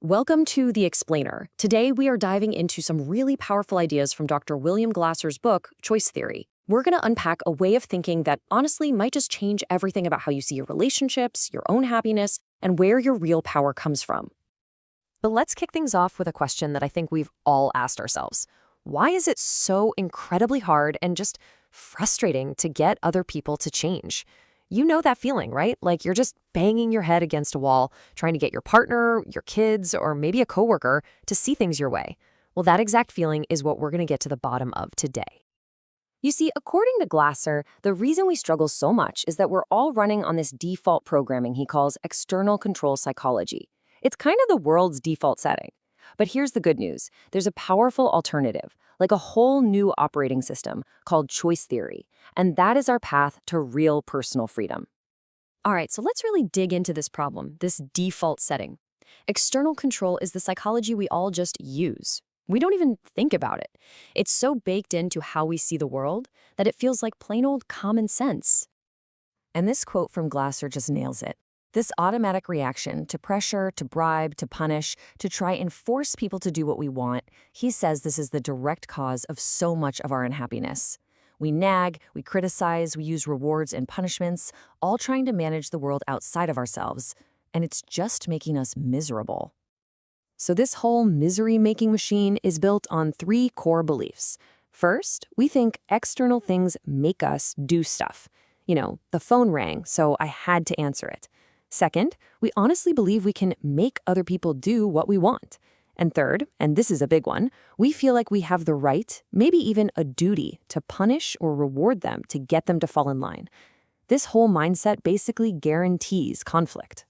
Welcome to The Explainer. Today, we are diving into some really powerful ideas from Dr. William Glasser's book, Choice Theory. We're going to unpack a way of thinking that honestly might just change everything about how you see your relationships, your own happiness, and where your real power comes from. But let's kick things off with a question that I think we've all asked ourselves. Why is it so incredibly hard and just frustrating to get other people to change? You know that feeling, right? Like you're just banging your head against a wall, trying to get your partner, your kids, or maybe a coworker to see things your way. Well, that exact feeling is what we're going to get to the bottom of today. You see, according to Glasser, the reason we struggle so much is that we're all running on this default programming he calls external control psychology. It's kind of the world's default setting. But here's the good news. There's a powerful alternative, like a whole new operating system called choice theory. And that is our path to real personal freedom. All right, so let's really dig into this problem, this default setting. External control is the psychology we all just use. We don't even think about it. It's so baked into how we see the world that it feels like plain old common sense. And this quote from Glasser just nails it. This automatic reaction to pressure, to bribe, to punish, to try and force people to do what we want, he says this is the direct cause of so much of our unhappiness. We nag, we criticize, we use rewards and punishments, all trying to manage the world outside of ourselves, and it's just making us miserable. So this whole misery-making machine is built on three core beliefs. First, we think external things make us do stuff. You know, the phone rang, so I had to answer it. Second, we honestly believe we can make other people do what we want. And third, and this is a big one, we feel like we have the right, maybe even a duty, to punish or reward them to get them to fall in line. This whole mindset basically guarantees conflict.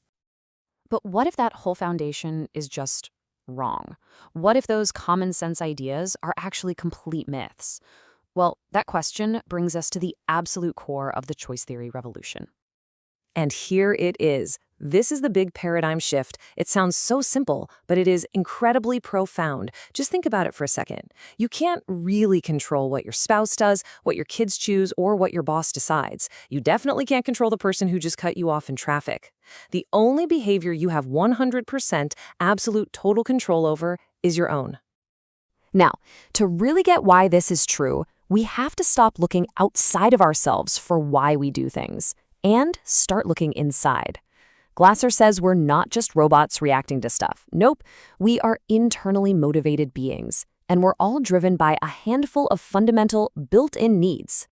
But what if that whole foundation is just wrong? What if those common sense ideas are actually complete myths? Well, that question brings us to the absolute core of the choice theory revolution. And here it is. This is the big paradigm shift. It sounds so simple, but it is incredibly profound. Just think about it for a second. You can't really control what your spouse does, what your kids choose, or what your boss decides. You definitely can't control the person who just cut you off in traffic. The only behavior you have 100% absolute total control over is your own. Now, to really get why this is true, we have to stop looking outside of ourselves for why we do things and start looking inside. Glasser says we're not just robots reacting to stuff. Nope, we are internally motivated beings, and we're all driven by a handful of fundamental built-in needs.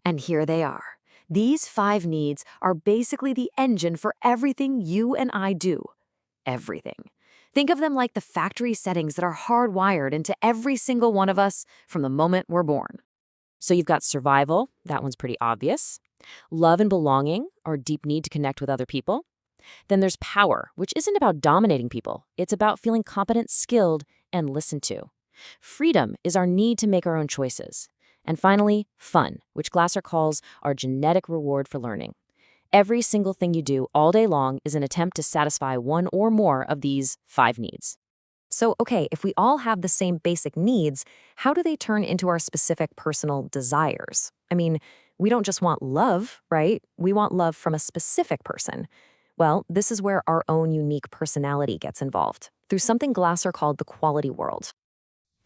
And here they are. These 5 needs are basically the engine for everything you and I do. Everything. Think of them like the factory settings that are hardwired into every single one of us from the moment we're born. So you've got survival, that one's pretty obvious. Love and belonging, or deep need to connect with other people. Then there's power, which isn't about dominating people. It's about feeling competent, skilled, and listened to. Freedom is our need to make our own choices. And finally, fun, which Glasser calls our genetic reward for learning. Every single thing you do all day long is an attempt to satisfy one or more of these 5 needs. So, okay, if we all have the same basic needs, how do they turn into our specific personal desires? I mean, we don't just want love, right? We want love from a specific person. Well, this is where our own unique personality gets involved, through something Glasser called the quality world.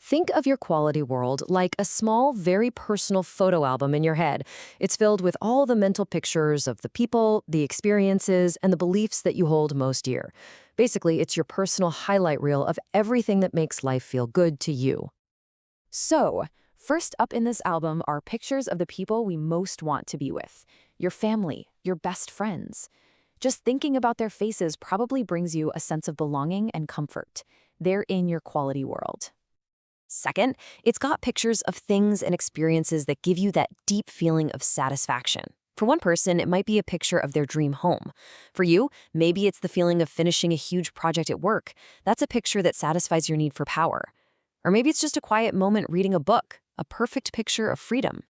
Think of your quality world like a small, very personal photo album in your head. It's filled with all the mental pictures of the people, the experiences, and the beliefs that you hold most dear. Basically, it's your personal highlight reel of everything that makes life feel good to you. So, first up in this album are pictures of the people we most want to be with. Your family, your best friends. Just thinking about their faces probably brings you a sense of belonging and comfort. They're in your quality world. Second, it's got pictures of things and experiences that give you that deep feeling of satisfaction. For one person, it might be a picture of their dream home. For you, maybe it's the feeling of finishing a huge project at work. That's a picture that satisfies your need for power. Or maybe it's just a quiet moment reading a book, a perfect picture of freedom.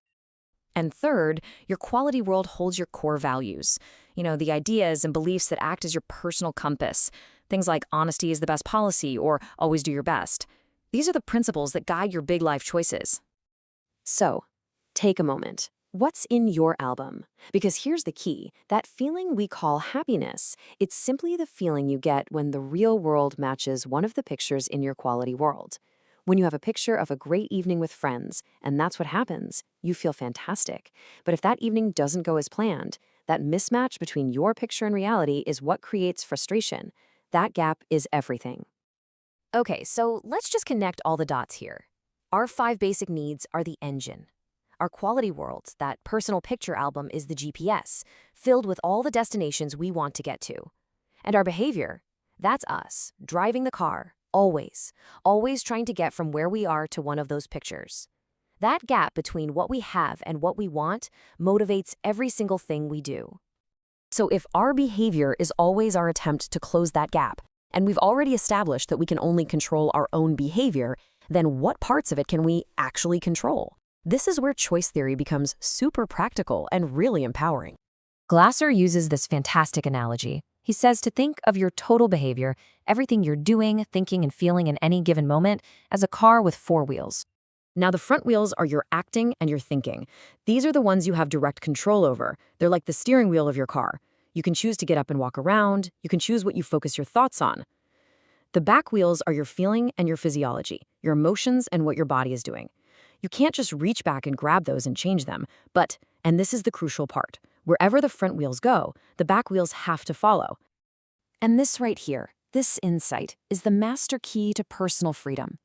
And third, your quality world holds your core values. You know, the ideas and beliefs that act as your personal compass. Things like honesty is the best policy or always do your best. These are the principles that guide your big life choices. So, take a moment. What's in your album? Because here's the key, that feeling we call happiness, it's simply the feeling you get when the real world matches one of the pictures in your quality world. When you have a picture of a great evening with friends, and that's what happens, you feel fantastic. But if that evening doesn't go as planned, that mismatch between your picture and reality is what creates frustration. That gap is everything. Okay, so let's just connect all the dots here. Our 5 basic needs are the engine. Our quality world, that personal picture album, is the GPS, filled with all the destinations we want to get to. And our behavior, that's us, driving the car, always trying to get from where we are to one of those pictures. That gap between what we have and what we want motivates every single thing we do. So if our behavior is always our attempt to close that gap, and we've already established that we can only control our own behavior, then what parts of it can we actually control? This is where choice theory becomes super practical and really empowering. Glasser uses this fantastic analogy. He says to think of your total behavior, everything you're doing, thinking, and feeling in any given moment, as a car with 4 wheels. Now, the front wheels are your acting and your thinking. These are the ones you have direct control over. They're like the steering wheel of your car. You can choose to get up and walk around. You can choose what you focus your thoughts on. The back wheels are your feeling and your physiology, your emotions and what your body is doing. You can't just reach back and grab those and change them, but, and this is the crucial part, wherever the front wheels go, the back wheels have to follow. And this right here, this insight, is the master key to personal freedom.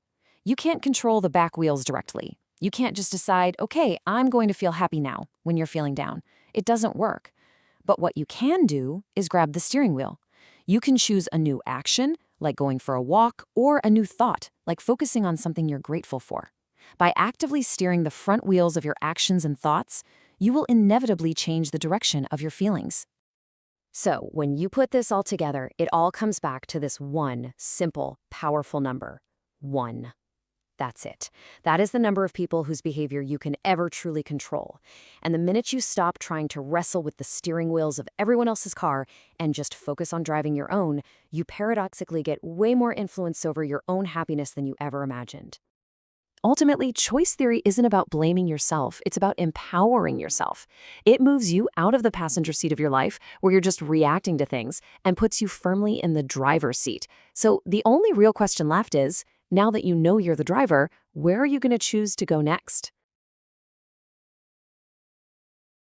You can't control the back wheels directly. You can't just decide, okay, I'm going to feel happy now when you're feeling down. It doesn't work. But what you can do is grab the steering wheel. You can choose a new action, like going for a walk, or a new thought, like focusing on something you're grateful for. By actively steering the front wheels of your actions and thoughts, you will inevitably change the direction of your feelings. So, when you put this all together, it all comes back to this one simple, powerful number: 1. That's it. That is the number of people whose behavior you can ever truly control. And the minute you stop trying to wrestle with the steering wheels of everyone else's car and just focus on driving your own, you paradoxically get way more influence over your own happiness than you ever imagined. Ultimately, choice theory isn't about blaming yourself. It's about empowering yourself. It moves you out of the passenger seat of your life, where you're just reacting to things, and puts you firmly in the driver's seat. So the only real question left is, now that you know you're the driver, where are you going to choose to go next?